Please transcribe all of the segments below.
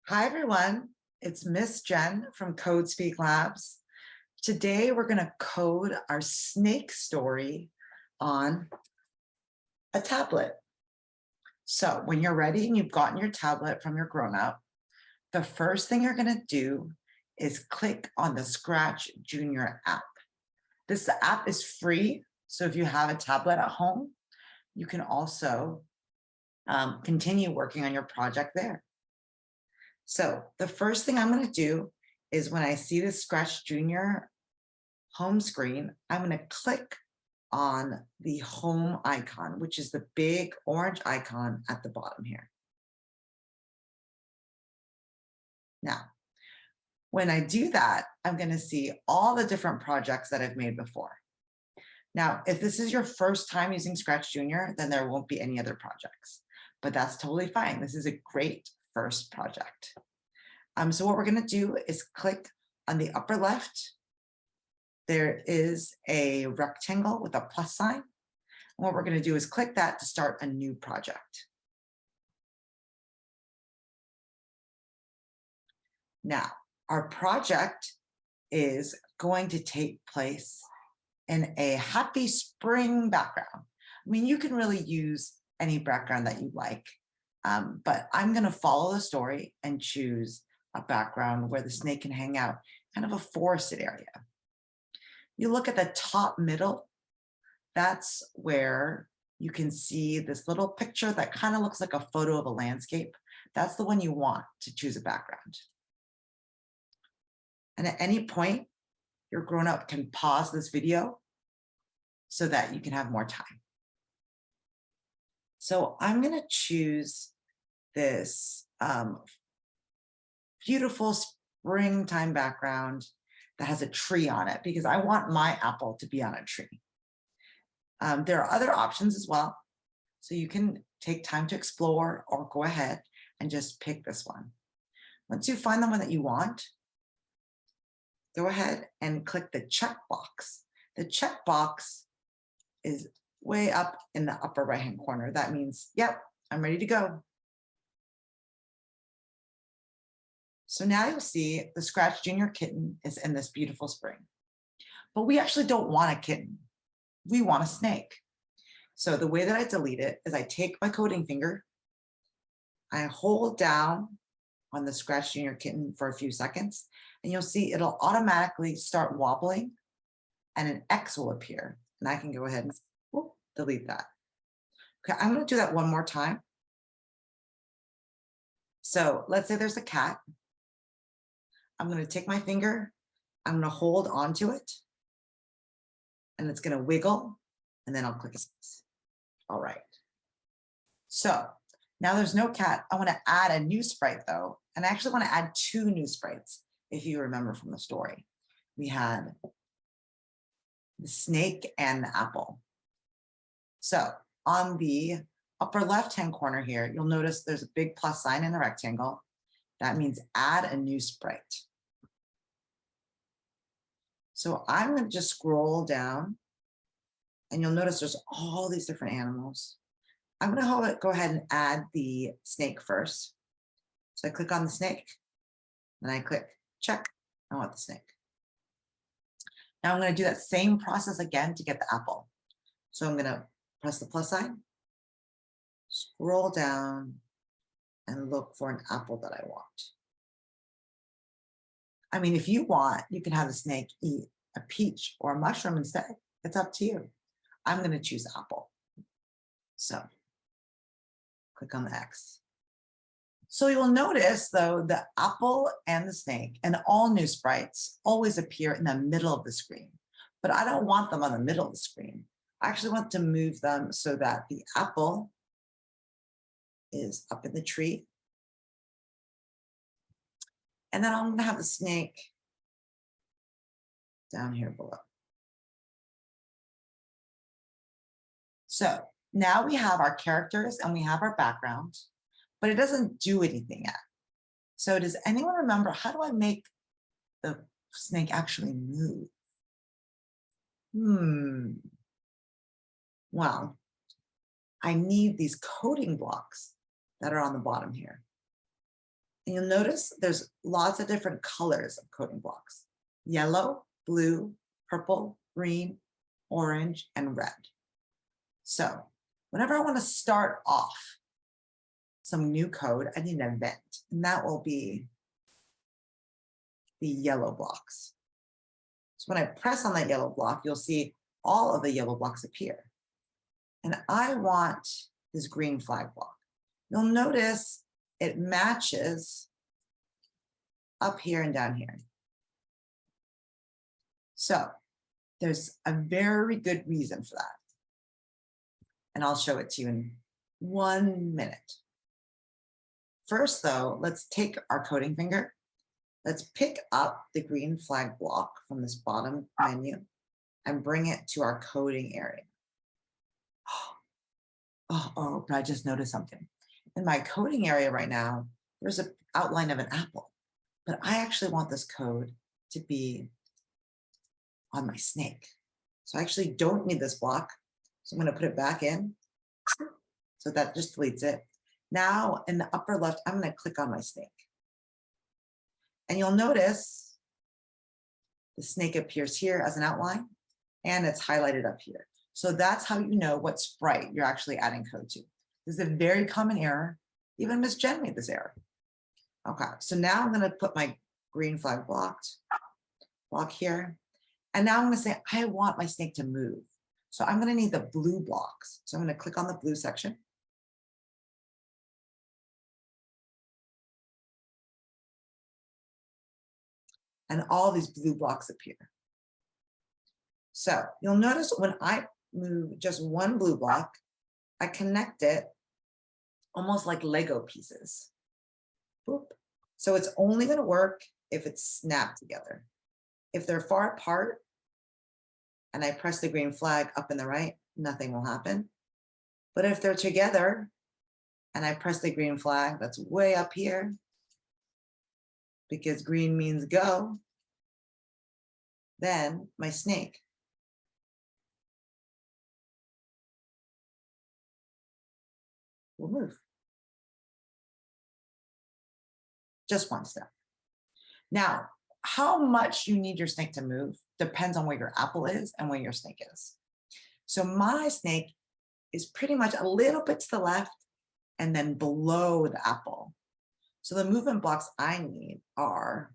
Hi, everyone. It's Miss Jen from CodeSpeak Labs. Today, we're going to code our snake story on a tablet. So when you're ready and you've gotten your tablet from your grown-up, the first thing you're going to do is click on the ScratchJr app. This app is free, so if you have a tablet at home, you can also continue working on your project there. So the first thing I'm going to do is when I see the ScratchJr home screen, I'm going to click on the home icon, which is the big orange icon at the bottom here. Now, when I do that, I'm going to see all the different projects that I've made before. Now, if this is your first time using ScratchJr, then there won't be any other projects, but that's totally fine. This is a great first project. So what we're going to do is click on the upper left. There is a rectangle with a plus sign. And what we're going to do is click that to start a new project. Now, our project is going to take place in a happy spring background. I mean, you can really use any background that you like, but I'm going to follow the story and choose a background where the snake can hang out, kind of a forested area. You look at the top middle, that's where you can see this little picture that kind of looks like a photo of a landscape. That's the one you want to choose a background. And at any point, your grown-up can pause this video so that you can have more time. So I'm going to choose this beautiful springtime background that has a tree on it because I want my apple to be on a tree. There are other options as well. So you can take time to explore or go ahead and just pick this one. Once you find the one that you want, go ahead and click the checkbox. The checkbox is way up in the upper right-hand corner. That means, yep, I'm ready to go. So now you'll see the ScratchJr kitten is in this beautiful spring. But we actually don't want a kitten. We want a snake. So the way that I delete it is I take my coding finger, I hold down on the ScratchJr kitten for a few seconds, and you'll see it'll automatically start wobbling and an X will appear. And I can go ahead and delete that. Okay, I'm going to do that one more time. So let's say there's a cat. I'm going to take my finger, I'm going to hold onto it, and it's going to wiggle, and then I'll click space. All right. So now there's no cat. I want to add a new sprite though, and I actually want to add two new sprites. If you remember from the story, we had the snake and the apple. So on the upper left-hand corner here, you'll notice there's a big plus sign in the rectangle. That means add a new sprite. So I'm going to just scroll down and you'll notice there's all these different animals. I'm going to go ahead and add the snake first. So I click on the snake and I click check. I want the snake. Now I'm going to do that same process again to get the apple. So I'm going to press the plus sign, scroll down, and look for an apple that I want. I mean, if you want, you can have the snake eat a peach or a mushroom instead. It's up to you. I'm going to choose apple. So click on the X. So you'll notice, though, the apple and the snake and all new sprites always appear in the middle of the screen. But I don't want them on the middle of the screen. I actually want to move them so that the apple is up in the tree. And then I'm going to have the snake down here below. So now we have our characters and we have our background, but it doesn't do anything yet. So does anyone remember, how do I make the snake actually move? Well, I need these coding blocks that are on the bottom here. And you'll notice there's lots of different colors of coding blocks: yellow, blue, purple, green, orange, and red. So whenever I want to start off some new code, I need an event, and that will be the yellow blocks. So when I press on that yellow block, you'll see all of the yellow blocks appear. And I want this green flag block. You'll notice it matches up here and down here. So there's a very good reason for that. And I'll show it to you in 1 minute. First, though, let's take our coding finger. Let's pick up the green flag block from this bottom menu and bring it to our coding area. Oh, but I just noticed something. In my coding area right now, there's an outline of an apple, but I actually want this code to be on my snake. So I actually don't need this block. So I'm going to put it back in. So that just deletes it. Now in the upper left, I'm going to click on my snake. And you'll notice the snake appears here as an outline, and it's highlighted up here. So that's how you know what sprite you're actually adding code to. This is a very common error. Even Miss Jen made this error. Okay, so now I'm going to put my green flag block here. And now I'm going to say, I want my snake to move. So I'm going to need the blue blocks. So I'm going to click on the blue section. And all these blue blocks appear. So you'll notice when I move just one blue block, I connect it almost like Lego pieces. Boop. So it's only going to work if it's snapped together. If they're far apart and I press the green flag up in the right, nothing will happen. But if they're together and I press the green flag that's way up here, because green means go, then my snake will move. Just one step. Now, how much you need your snake to move depends on where your apple is and where your snake is. So my snake is pretty much a little bit to the left and then below the apple. So the movement blocks I need are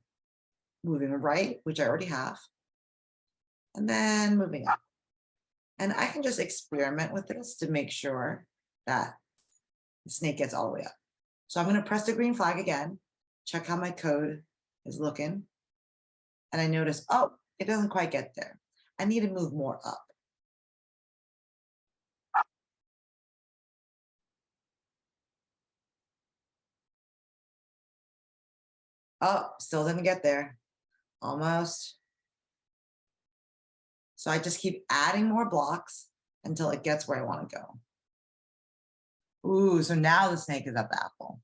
moving right, which I already have, and then moving up. And I can just experiment with this to make sure that the snake gets all the way up. So I'm going to press the green flag again, check how my code is looking. And I notice, oh, it doesn't quite get there. I need to move more up. Oh, still didn't get there. Almost. So I just keep adding more blocks until it gets where I want to go. Ooh, so now the snake is at the apple.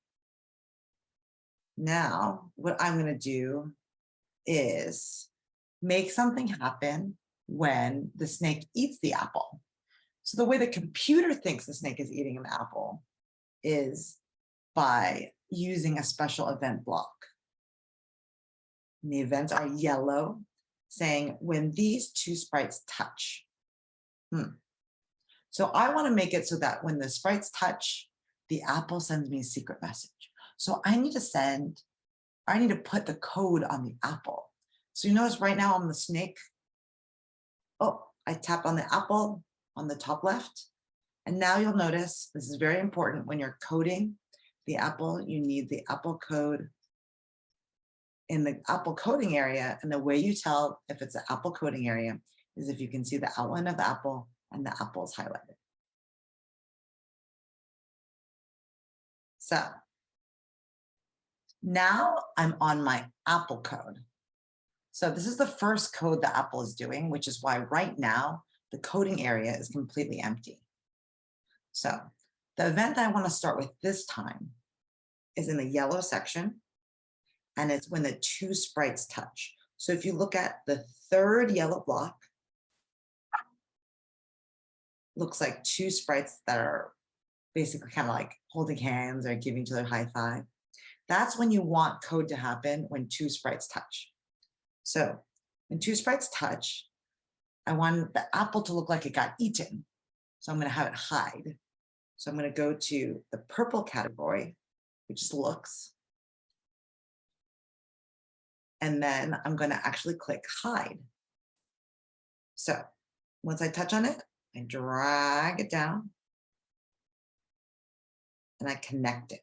Now, what I'm going to do is make something happen when the snake eats the apple. So the way the computer thinks the snake is eating an apple is by using a special event block. And the events are yellow, saying when these two sprites touch. So I want to make it so that when the sprites touch, the apple sends me a secret message. So I need to put the code on the apple. So you notice right now on the snake, oh, I tap on the apple on the top left. And now you'll notice, this is very important when you're coding the apple, you need the apple code in the apple coding area. And the way you tell if it's an apple coding area is if you can see the outline of the apple and the apple is highlighted. So now I'm on my apple code. So this is the first code the apple is doing, which is why right now the coding area is completely empty. So the event that I want to start with this time is in the yellow section, and it's when the two sprites touch. So if you look at the third yellow block, looks like two sprites that are basically kind of like holding hands or giving each other a high five. That's when you want code to happen, when two sprites touch. So when two sprites touch, I want the apple to look like it got eaten. So I'm going to have it hide. So I'm going to go to the purple category, which is looks. And then I'm going to actually click hide. So once I touch on it, I drag it down and I connect it.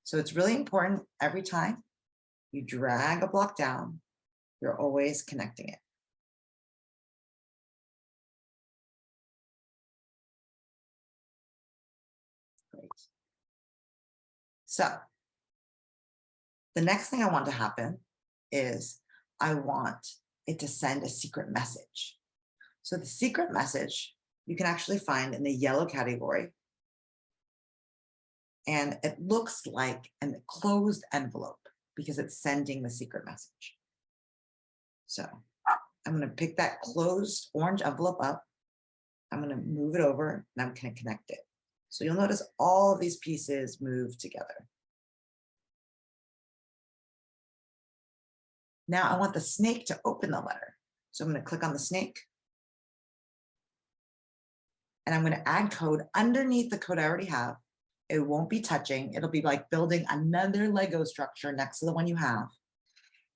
So it's really important every time you drag a block down, you're always connecting it. Great. So the next thing I want to happen is I want it to send a secret message. So the secret message you can actually find in the yellow category. And it looks like a closed envelope because it's sending the secret message. So I'm going to pick that closed orange envelope up. I'm going to move it over and I'm going to connect it. So you'll notice all of these pieces move together. Now I want the snake to open the letter. So I'm going to click on the snake. And I'm going to add code underneath the code I already have. It won't be touching. It'll be like building another Lego structure next to the one you have.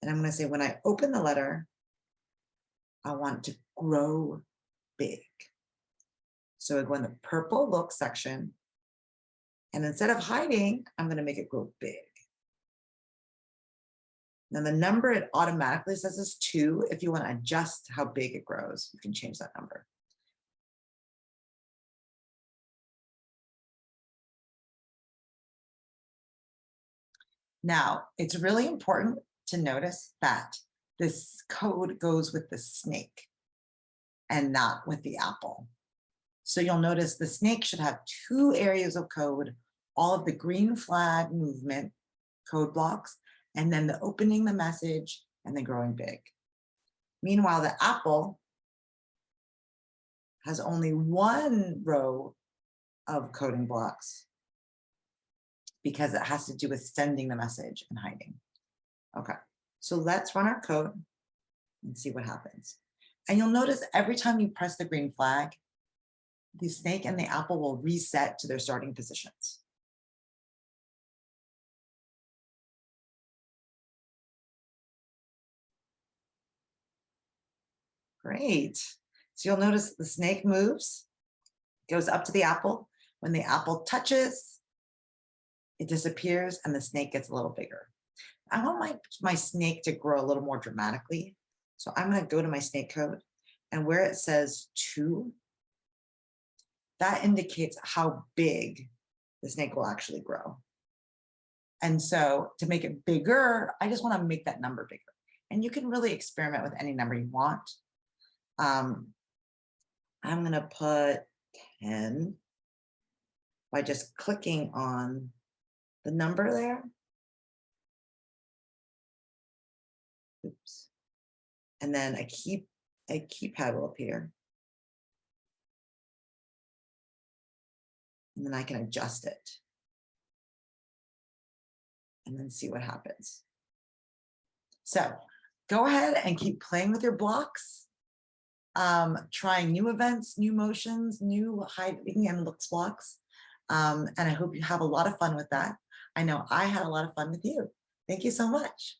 And I'm going to say, when I open the letter, I want it to grow big. So I go in the purple look section. And instead of hiding, I'm going to make it grow big. Now the number it automatically says is 2. If you want to adjust how big it grows, you can change that number. Now, it's really important to notice that this code goes with the snake and not with the apple. So you'll notice the snake should have 2 areas of code, all of the green flag movement code blocks, and then the opening the message and then growing big. Meanwhile, the apple has only 1 row of coding blocks because it has to do with sending the message and hiding. Okay, so let's run our code and see what happens. And you'll notice every time you press the green flag, the snake and the apple will reset to their starting positions. Great. So you'll notice the snake moves, goes up to the apple. When the apple touches, it disappears and the snake gets a little bigger. I want my snake to grow a little more dramatically. So I'm going to go to my snake code, and where it says 2, that indicates how big the snake will actually grow. And so to make it bigger, I just want to make that number bigger. And you can really experiment with any number you want. I'm going to put 10 by just clicking on the number there. Oops. And then a keypad will appear. And then I can adjust it. And then see what happens. So go ahead and keep playing with your blocks, trying new events, new motions, new hiding and looks blocks. And I hope you have a lot of fun with that. I know I had a lot of fun with you. Thank you so much.